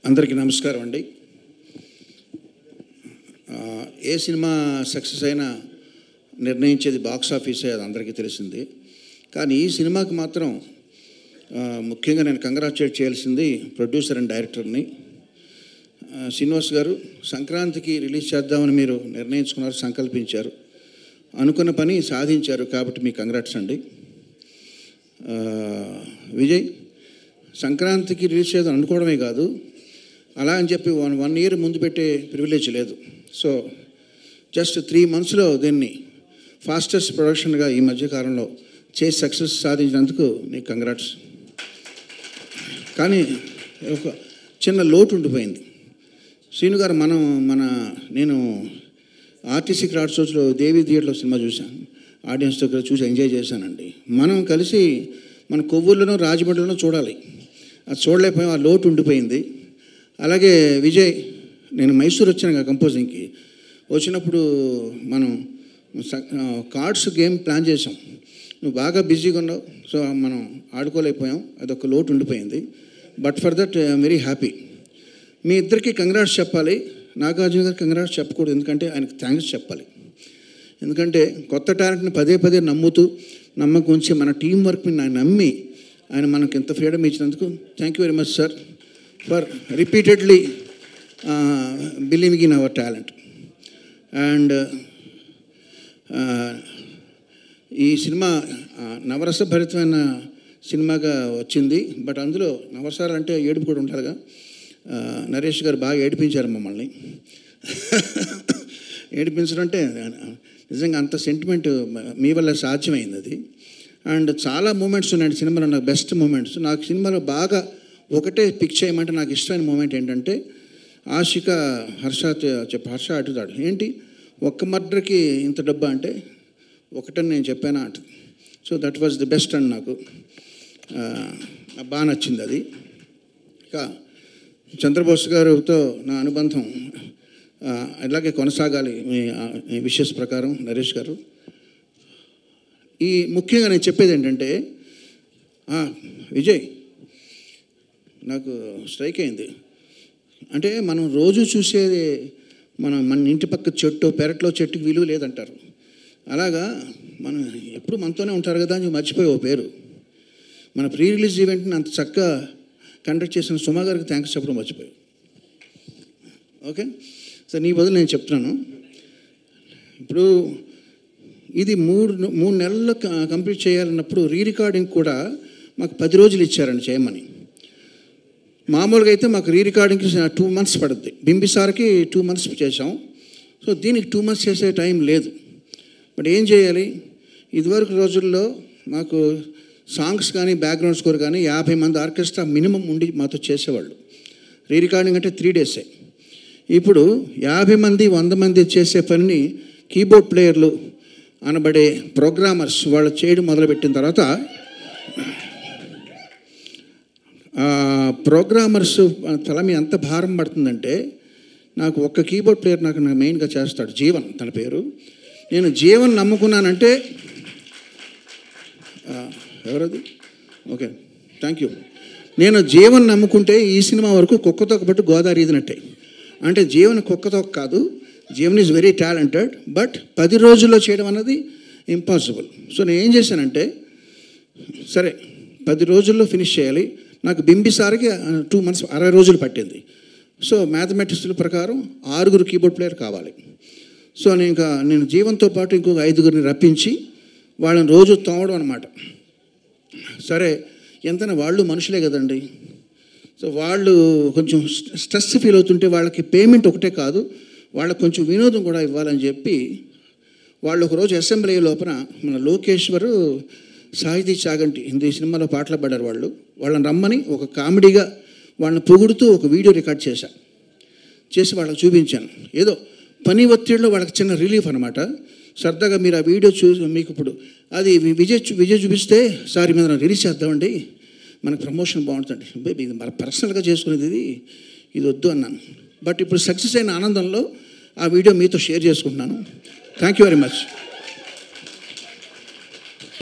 అందరికీ నమస్కారం అండి. ఏ సినిమా సక్సెస్ అయినా నిర్ణయించేది బాక్స్ ఆఫీసే, అది అందరికీ తెలిసింది. కానీ ఈ సినిమాకి మాత్రం ముఖ్యంగా నేను కంగ్రాచులేట్ చేయాల్సింది ప్రొడ్యూసర్ అండ్ డైరెక్టర్ని. శ్రీనివాస్ గారు, సంక్రాంతికి రిలీజ్ చేద్దామని మీరు నిర్ణయించుకున్నారు, సంకల్పించారు, అనుకున్న పని సాధించారు, కాబట్టి మీకు కంగ్రాట్స్ అండి. విజయ్, సంక్రాంతికి రిలీజ్ చేద్దాం అనుకోవడమే కాదు, అలా అని చెప్పి వన్ ఇయర్ ముందు పెట్టే ప్రివిలేజ్ లేదు. సో జస్ట్ 3 monthsలో దీన్ని ఫాస్టెస్ట్ ప్రొడక్షన్గా ఈ మధ్యకాలంలో చేసి సక్సెస్ సాధించినందుకు నీకు కంగ్రాట్స్. కానీ ఒక చిన్న లోటు ఉండిపోయింది. శ్రీను గారు, నేను ఆర్టీసీ క్రాఫ్ట్ షోస్లో దేవి థియేటర్లో సినిమా చూశాను, ఆడియన్స్తో చూసి ఎంజాయ్ చేశానండి. మనం కలిసి మన కొవ్వూరులోనో రాజమండ్రిలోనో చూడాలి, అది చూడలేకపోయాం, ఆ లోటు ఉండిపోయింది. అలాగే విజయ్, నేను మైసూర్ వచ్చాను కంపోజింగ్కి. వచ్చినప్పుడు మనం కార్డ్స్ గేమ్ ప్లాన్ చేసాం, నువ్వు బాగా బిజీగా ఉన్నావు, సో మనం ఆడుకోలేకపోయాం, అదొక లోటు ఉండిపోయింది. But for that I'm very happy. మీ ఇద్దరికి కంగ్రాట్స్ చెప్పాలి, నాగార్జున గారికి కంగ్రాట్స్ చెప్పకూడదు, ఎందుకంటే ఆయనకు థ్యాంక్స్ చెప్పాలి. ఎందుకంటే కొత్త టాలెంట్ని పదే పదే నమ్ముతూ నమ్మకం ఉంచి మన టీం వర్క్ని నమ్మి ఆయన మనకు ఎంత ఫ్రీడమ్ ఇచ్చినందుకు thank you very much sir for repeatedly believing in our talent. And ఈ సినిమా నవరసభరితమైన సినిమాగా వచ్చింది. బట్ అందులో నవరసాలు అంటే ఏడుపు కూడా ఉంటుందిగా. నరేష్ గారు బాగా ఏడిపించారు మమ్మల్ని. ఏడిపించడం అంటే నిజంగా అంత సెంటిమెంట్ మీ వల్ల సాధ్యమైంది అది. అండ్ చాలా మూమెంట్స్ ఉన్నాయండి సినిమాలో, నాకు బెస్ట్ మూమెంట్స్. నాకు సినిమాలో బాగా ఒకటే పిక్ చేయమంటే నాకు ఇష్టమైన మూమెంట్ ఏంటంటే, ఆషిక హర్ష అడుగుతాడు, ఏంటి ఒక్క మర్డర్కి ఇంత డబ్బా అంటే, ఒకటని నేను చెప్పానా అంటుంది. So that was the best and నాకు బాగా నచ్చింది అది. ఇక చంద్రబోస్ గారితో నా అనుబంధం ఇలాగే కొనసాగాలి మీ విషెస్ ప్రకారం నరేష్ గారు. ఈ ముఖ్యంగా నేను చెప్పేది ఏంటంటే, విజయ్ నాకు స్ట్రైక్ అయింది. అంటే మనం రోజు చూసేది మన ఇంటి పక్క చెట్టు, పెరట్లో చెట్టుకి విలువ లేదంటారు. అలాగా మనం ఎప్పుడు మనతోనే ఉంటారు కదా అని మర్చిపోయి ఓ పేరు. మన ప్రీ రిలీజ్ ఈవెంట్ని అంత చక్కగా కండక్ట్ చేసిన సుమా గారికి థ్యాంక్స్ చెప్పడం మర్చిపోయావు. ఓకే సార్, నీ బదులు నేను చెప్తున్నాను. ఇప్పుడు ఇది మూడు నెలలు కంప్లీట్ చేయాలన్నప్పుడు రికార్డింగ్ కూడా మాకు 10 రోజులు ఇచ్చారండి చేయమని. మామూలుగా అయితే మాకు రికార్డింగ్కి 2 months పడుద్ది. బింబిసార్కి 2 months చేసాం. సో దీనికి 2 months చేసే టైం లేదు. బట్ ఏం చేయాలి, ఇదివరకు రోజుల్లో మాకు సాంగ్స్ కానీ బ్యాక్గ్రౌండ్ స్కోర్ కానీ 50 మంది ఆర్కెస్ట్రా మినిమం ఉండి మాతో చేసేవాళ్ళు. రికార్డింగ్ అంటే 3 days. ఇప్పుడు 50 మంది 100 మంది చేసే పనిని కీబోర్డ్ ప్లేయర్లు అనబడే ప్రోగ్రామర్స్ వాళ్ళు చేయడం మొదలుపెట్టిన తర్వాత, ప్రోగ్రామర్స్ తల మీద ఎంత భారం పడుతుందంటే, నాకు ఒక్క కీబోర్డ్ ప్లేయర్ నాకు మెయిన్గా చేస్తాడు, జీవన్ తన పేరు. నేను జీవన్ నమ్ముకున్నానంటే, ఎవరది? Okay, thank you. నేను జీవన్ నమ్ముకుంటే ఈ సినిమా వరకు కుక్కతో పట్టు గోదావరి ఈదినట్టే. అంటే జీవన్ కుక్కతో కాదు, Jeevan is very talented, but 10 రోజుల్లో చేయడం అన్నది ఇంపాసిబుల్. సో నేను ఏం చేశానంటే, సరే 10 రోజుల్లో ఫినిష్ చేయాలి. నాకు బింబిసార్కి 2 months 60 రోజులు పట్టింది. సో మ్యాథమెటిక్స్ ప్రకారం 6 కీబోర్డ్ ప్లేయర్ కావాలి. సో నేను జీవన్తో పాటు ఇంకొక 5 రప్పించి వాళ్ళని రోజు తోమడం అనమాట. సరే, ఎంతైనా వాళ్ళు మనుషులే కదండి. సో వాళ్ళు కొంచెం స్ట్రెస్ ఫీల్ అవుతుంటే వాళ్ళకి పేమెంట్ ఒకటే కాదు, వాళ్ళకి కొంచెం వినోదం కూడా ఇవ్వాలని చెప్పి వాళ్ళు ఒకరోజు అసెంబ్లీ లోపల మన లోకేశ్వరు, సాహితీ చాగంటి హిందీ సినిమాలో పాటలు పాడారు వాళ్ళని రమ్మని ఒక కామెడీగా వాళ్ళని పొగుడుతూ ఒక వీడియో రికార్డ్ చేసి వాళ్ళకి చూపించాను. ఏదో పని ఒత్తిడిలో వాళ్ళకి చిన్న రిలీఫ్ అనమాట. సరదాగా మీరు ఆ వీడియో మీకు ఇప్పుడు అది విజయ్ చూపిస్తే, సార్ మీద రిలీజ్ చేద్దామండి, మనకు ప్రమోషన్ బాగుంటుంది, ఇది మన పర్సనల్గా చేసుకునేది, ఇది వద్దు అన్నాను. బట్ ఇప్పుడు సక్సెస్ అయిన ఆనందంలో ఆ వీడియో మీతో షేర్ చేసుకుంటున్నాను. Thank you very much.